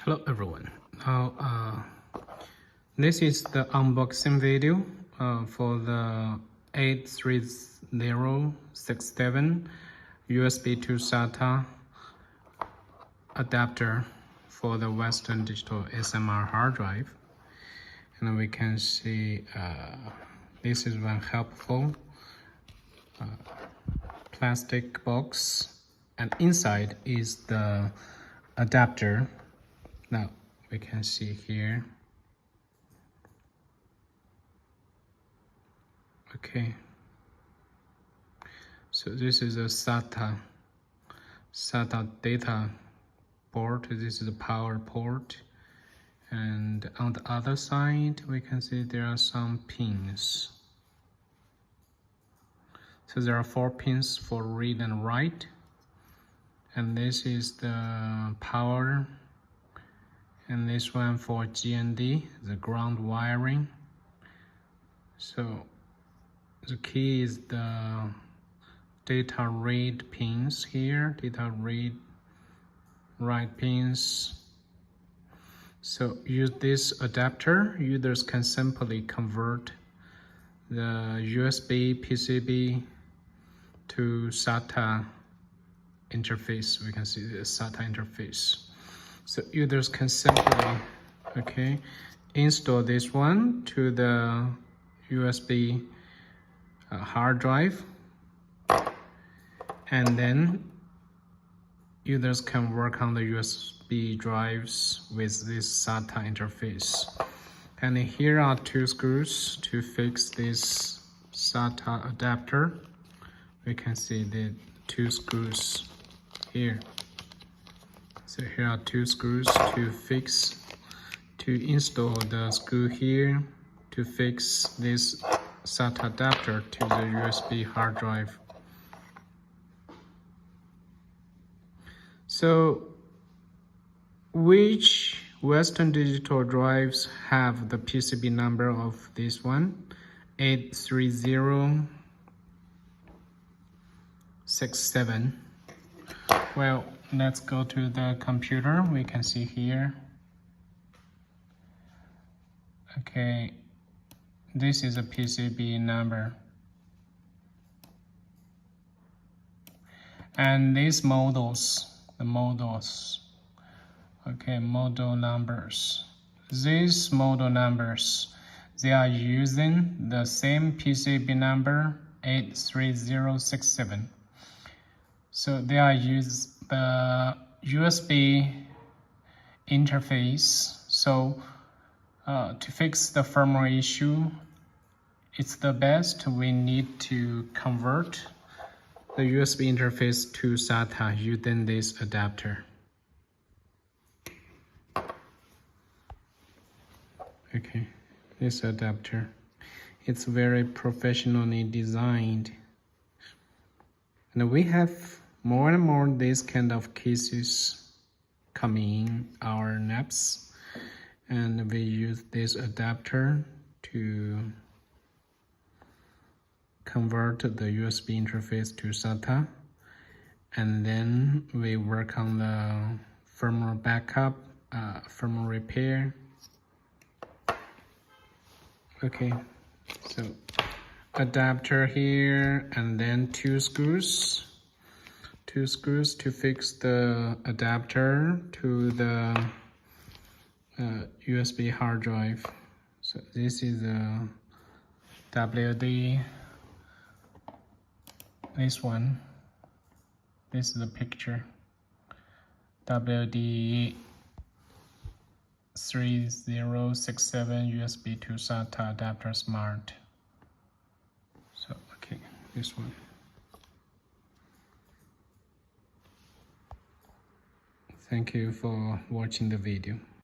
Hello everyone. Now this is the unboxing video for the 83067 USB to SATA adapter for the Western Digital SMR hard drive. And we can see this is one helpful plastic box, and inside is the adapter. Now we can see here. Okay, so this is a SATA data port. This is the power port, and on the other side we can see there are some pins. So there are 4 pins for read and write, and this is the power, and this one for GND, the ground wiring. So the key is the data read pins here, data read write pins. So use this adapter, users can simply convert the USB PCB to SATA interface. We can see the SATA interface. So users can simply install this one to the USB hard drive, and then users can work on the USB drives with this SATA interface. And here are 2 screws to fix this SATA adapter. We can see the 2 screws here. So here are 2 screws to install the screw here to fix this SATA adapter to the USB hard drive. So which Western Digital drives have the PCB number of this one? 83067. Well, let's go to the computer. We can see here. Okay, this is a PCB number. And these models, model numbers. These model numbers, they are using the same PCB number 83067. So they are use the USB interface. So to fix the firmware issue, it's the best we need to convert the USB interface to SATA using this adapter. Okay, this adapter, it's very professionally designed. And we have more and more these kind of cases coming in our NAPs, and we use this adapter to convert the USB interface to SATA, and then we work on the firmware backup, firmware repair. Okay, so adapter here, and then 2 screws to fix the adapter to the USB hard drive. So this is a WD, this one, this is the picture, WD 3067 USB to SATA adapter smart. So okay, this one. Thank you for watching the video.